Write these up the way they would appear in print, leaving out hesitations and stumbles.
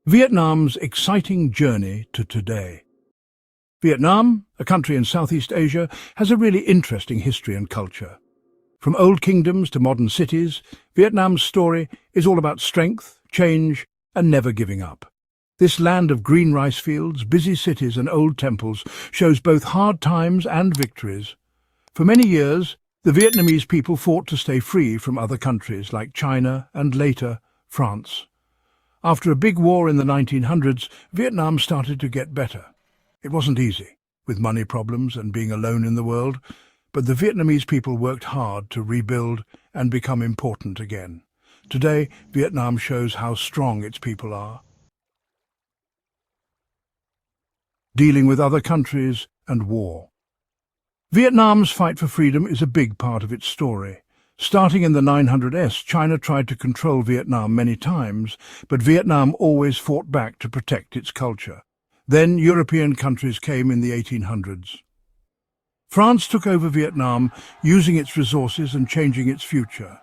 Vietnam's exciting journey to today. Vietnam, a country in Southeast Asia, has a really interesting history and culture. From old kingdoms to modern cities, Vietnam's story is all about strength, change, and never giving up. This land of green rice fields, busy cities and old temples shows both hard times and victories. For many years, the Vietnamese people fought to stay free from other countries like China and later, France. After a big war in the 1900s, Vietnam started to get better. It wasn't easy, with money problems and being alone in the world, but the Vietnamese people worked hard to rebuild and become important again. Today, Vietnam shows how strong its people are. Dealing with other countries and war. Vietnam's fight for freedom is a big part of its story. Starting in the 900s, China tried to control Vietnam many times, but Vietnam always fought back to protect its culture. Then European countries came in the 1800s. France took over Vietnam, using its resources and changing its future.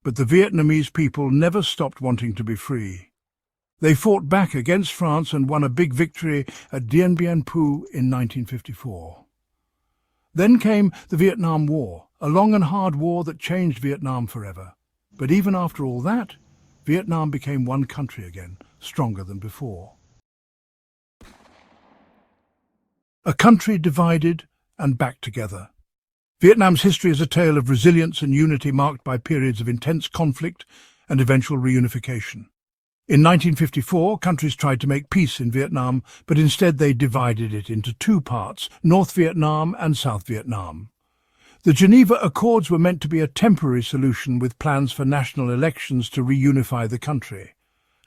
But the Vietnamese people never stopped wanting to be free. They fought back against France and won a big victory at Dien Bien Phu in 1954. Then came the Vietnam War, a long and hard war that changed Vietnam forever. But even after all that, Vietnam became one country again, stronger than before. A country divided and back together. Vietnam's history is a tale of resilience and unity marked by periods of intense conflict and eventual reunification. In 1954, countries tried to make peace in Vietnam, but instead they divided it into two parts, North Vietnam and South Vietnam. The Geneva Accords were meant to be a temporary solution with plans for national elections to reunify the country.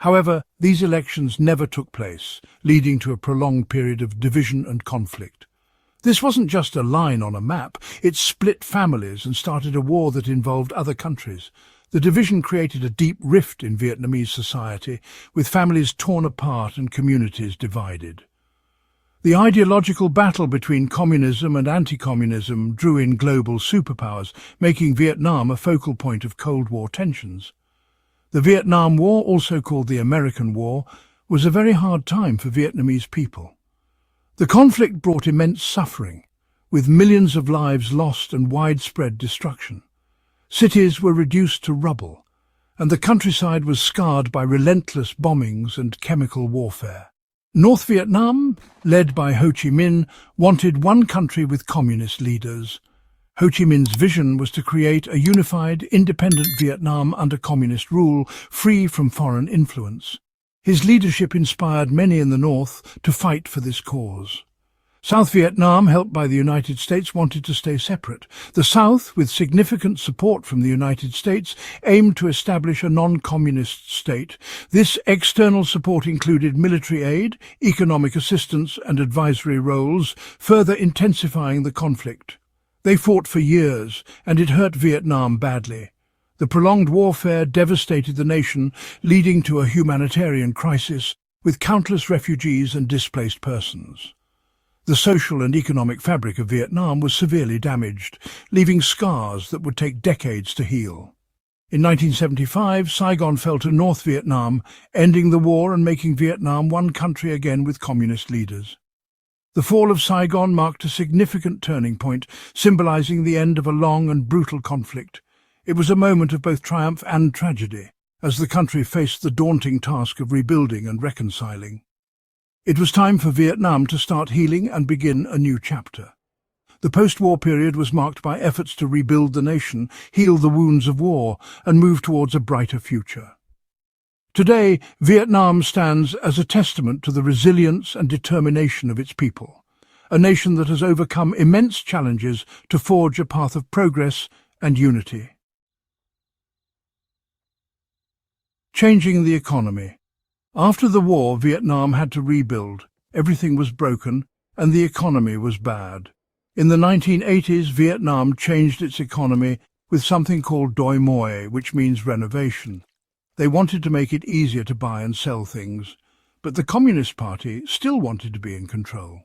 However, these elections never took place, leading to a prolonged period of division and conflict. This wasn't just a line on a map, it split families and started a war that involved other countries. The division created a deep rift in Vietnamese society, with families torn apart and communities divided. The ideological battle between communism and anti-communism drew in global superpowers, making Vietnam a focal point of Cold War tensions. The Vietnam War, also called the American War, was a very hard time for Vietnamese people. The conflict brought immense suffering, with millions of lives lost and widespread destruction. Cities were reduced to rubble, and the countryside was scarred by relentless bombings and chemical warfare. North Vietnam, led by Ho Chi Minh, wanted one country with communist leaders. Ho Chi Minh's vision was to create a unified, independent Vietnam under communist rule, free from foreign influence. His leadership inspired many in the north to fight for this cause. South Vietnam, helped by the United States, wanted to stay separate. The South, with significant support from the United States, aimed to establish a non-communist state. This external support included military aid, economic assistance and advisory roles, further intensifying the conflict. They fought for years, and it hurt Vietnam badly. The prolonged warfare devastated the nation, leading to a humanitarian crisis, with countless refugees and displaced persons. The social and economic fabric of Vietnam was severely damaged, leaving scars that would take decades to heal. In 1975, Saigon fell to North Vietnam, ending the war and making Vietnam one country again with communist leaders. The fall of Saigon marked a significant turning point, symbolizing the end of a long and brutal conflict. It was a moment of both triumph and tragedy, as the country faced the daunting task of rebuilding and reconciling. It was time for Vietnam to start healing and begin a new chapter. The post-war period was marked by efforts to rebuild the nation, heal the wounds of war, and move towards a brighter future. Today, Vietnam stands as a testament to the resilience and determination of its people, a nation that has overcome immense challenges to forge a path of progress and unity. Changing the economy. After the war, Vietnam had to rebuild. Everything was broken, and the economy was bad. In the 1980s, Vietnam changed its economy with something called Dooy, which means renovation. They wanted to make it easier to buy and sell things, but the Communist Party still wanted to be in control.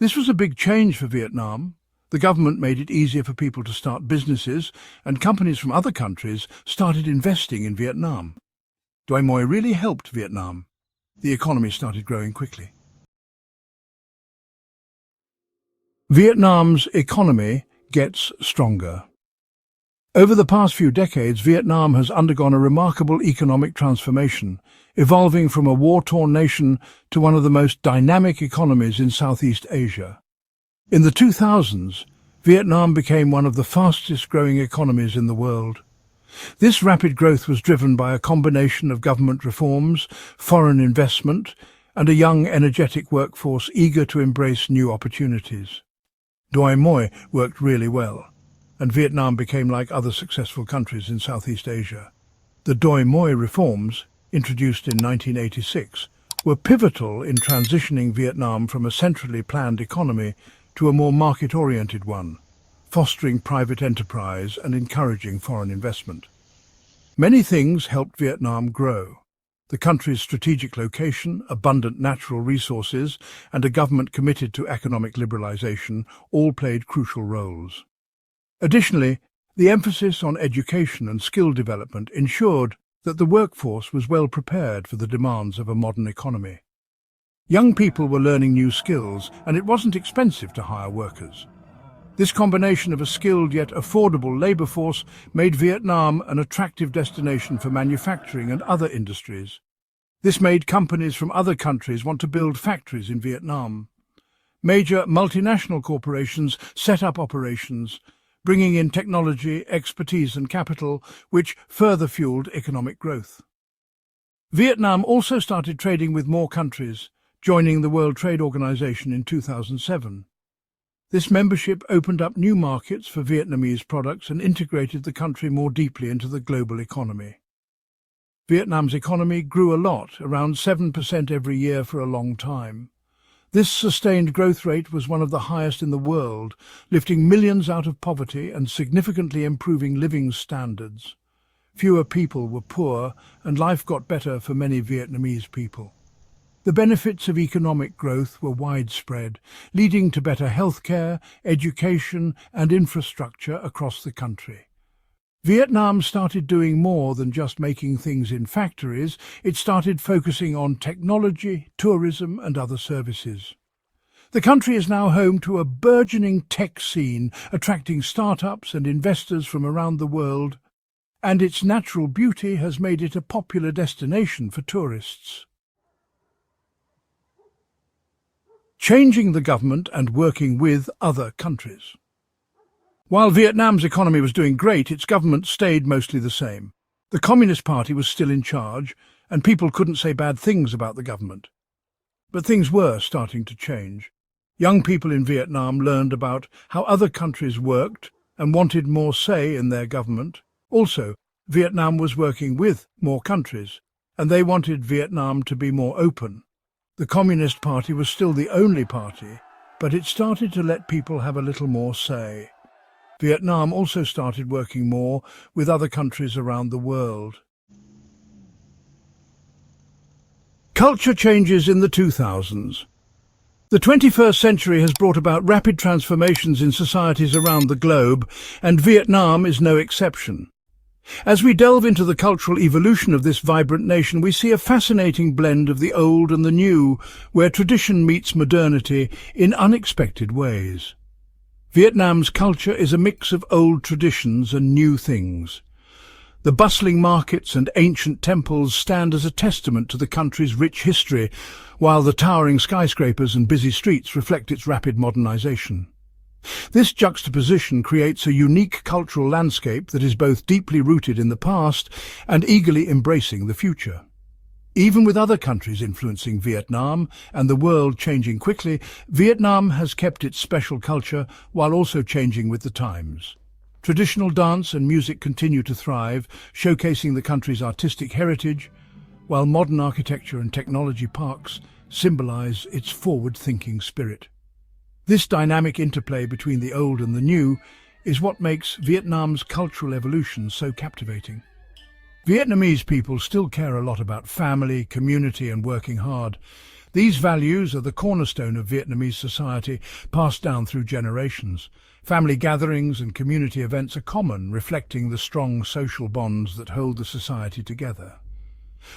This was a big change for Vietnam. The government made it easier for people to start businesses, and companies from other countries started investing in Vietnam. Dooy really helped Vietnam. The economy started growing quickly. Vietnam's economy gets stronger. Over the past few decades, Vietnam has undergone a remarkable economic transformation, evolving from a war-torn nation to one of the most dynamic economies in Southeast Asia. In the 2000s, Vietnam became one of the fastest-growing economies in the world. This rapid growth was driven by a combination of government reforms, foreign investment, and a young, energetic workforce eager to embrace new opportunities. Dooy worked really well, and Vietnam became like other successful countries in Southeast Asia. The Dooy reforms, introduced in 1986, were pivotal in transitioning Vietnam from a centrally planned economy to a more market-oriented one, fostering private enterprise and encouraging foreign investment. Many things helped Vietnam grow. The country's strategic location, abundant natural resources, and a government committed to economic liberalization all played crucial roles. Additionally, the emphasis on education and skill development ensured that the workforce was well prepared for the demands of a modern economy. Young people were learning new skills, and it wasn't expensive to hire workers. This combination of a skilled yet affordable labor force made Vietnam an attractive destination for manufacturing and other industries. This made companies from other countries want to build factories in Vietnam. Major multinational corporations set up operations, bringing in technology, expertise and capital, which further fueled economic growth. Vietnam also started trading with more countries, joining the World Trade Organization in 2007. This membership opened up new markets for Vietnamese products and integrated the country more deeply into the global economy. Vietnam's economy grew a lot, around 7% every year for a long time. This sustained growth rate was one of the highest in the world, lifting millions out of poverty and significantly improving living standards. Fewer people were poor, and life got better for many Vietnamese people. The benefits of economic growth were widespread, leading to better healthcare, education, and infrastructure across the country. Vietnam started doing more than just making things in factories. It started focusing on technology, tourism, and other services. The country is now home to a burgeoning tech scene, attracting startups and investors from around the world, and its natural beauty has made it a popular destination for tourists. Changing the government and working with other countries. While Vietnam's economy was doing great, its government stayed mostly the same. The Communist Party was still in charge, and people couldn't say bad things about the government. But things were starting to change. Young people in Vietnam learned about how other countries worked and wanted more say in their government. Also, Vietnam was working with more countries, and they wanted Vietnam to be more open. The Communist Party was still the only party, but it started to let people have a little more say. Vietnam also started working more with other countries around the world. Culture changes in the 2000s. The 21st century has brought about rapid transformations in societies around the globe, and Vietnam is no exception. As we delve into the cultural evolution of this vibrant nation, we see a fascinating blend of the old and the new, where tradition meets modernity in unexpected ways. Vietnam's culture is a mix of old traditions and new things. The bustling markets and ancient temples stand as a testament to the country's rich history, while the towering skyscrapers and busy streets reflect its rapid modernization. This juxtaposition creates a unique cultural landscape that is both deeply rooted in the past and eagerly embracing the future. Even with other countries influencing Vietnam and the world changing quickly, Vietnam has kept its special culture while also changing with the times. Traditional dance and music continue to thrive, showcasing the country's artistic heritage, while modern architecture and technology parks symbolize its forward-thinking spirit. This dynamic interplay between the old and the new is what makes Vietnam's cultural evolution so captivating. Vietnamese people still care a lot about family, community and working hard. These values are the cornerstone of Vietnamese society, passed down through generations. Family gatherings and community events are common, reflecting the strong social bonds that hold the society together.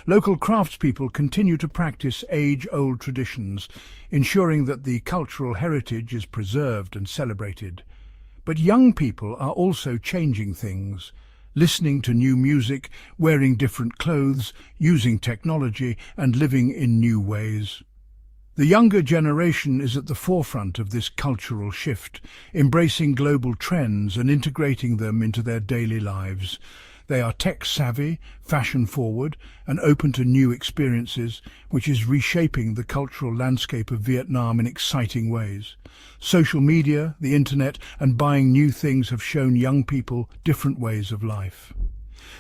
Local craftspeople continue to practice age-old traditions, ensuring that the cultural heritage is preserved and celebrated. But young people are also changing things, listening to new music, wearing different clothes, using technology, and living in new ways. The younger generation is at the forefront of this cultural shift, embracing global trends and integrating them into their daily lives. They are tech-savvy, fashion-forward, and open to new experiences, which is reshaping the cultural landscape of Vietnam in exciting ways. Social media, the internet, and buying new things have shown young people different ways of life.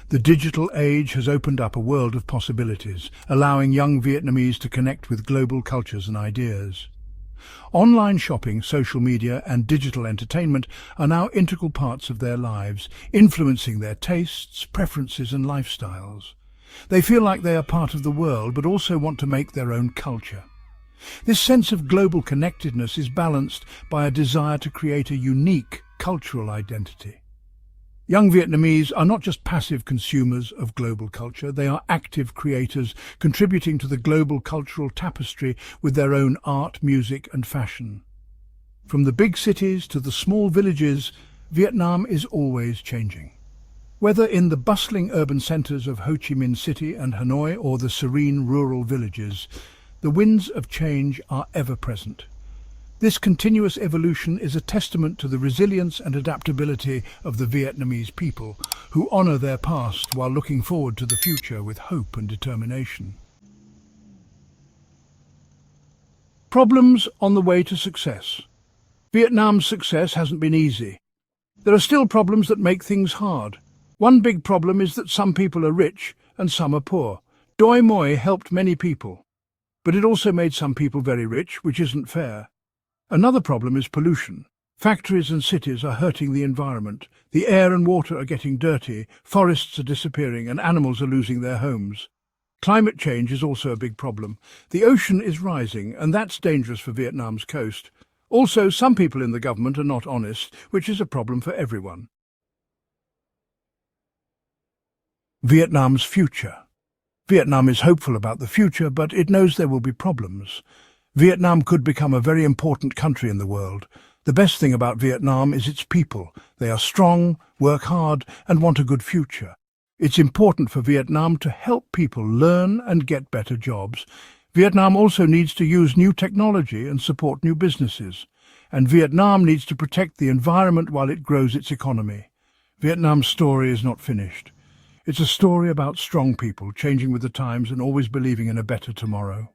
The digital age has opened up a world of possibilities, allowing young Vietnamese to connect with global cultures and ideas. Online shopping, social media, and digital entertainment are now integral parts of their lives, influencing their tastes, preferences, and lifestyles. They feel like they are part of the world, but also want to make their own culture. This sense of global connectedness is balanced by a desire to create a unique cultural identity. Young Vietnamese are not just passive consumers of global culture, they are active creators, contributing to the global cultural tapestry with their own art, music, and fashion. From the big cities to the small villages, Vietnam is always changing. Whether in the bustling urban centres of Ho Chi Minh City and Hanoi or the serene rural villages, the winds of change are ever present. This continuous evolution is a testament to the resilience and adaptability of the Vietnamese people, who honour their past while looking forward to the future with hope and determination. Problems on the way to success. Vietnam's success hasn't been easy. There are still problems that make things hard. One big problem is that some people are rich and some are poor. Dooy Moi helped many people, but it also made some people very rich, which isn't fair. Another problem is pollution. Factories and cities are hurting the environment. The air and water are getting dirty, forests are disappearing, and animals are losing their homes. Climate change is also a big problem. The ocean is rising, and that's dangerous for Vietnam's coast. Also, some people in the government are not honest, which is a problem for everyone. Vietnam's future. Vietnam is hopeful about the future, but it knows there will be problems. Vietnam could become a very important country in the world. The best thing about Vietnam is its people. They are strong, work hard, and want a good future. It's important for Vietnam to help people learn and get better jobs. Vietnam also needs to use new technology and support new businesses. And Vietnam needs to protect the environment while it grows its economy. Vietnam's story is not finished. It's a story about strong people changing with the times and always believing in a better tomorrow.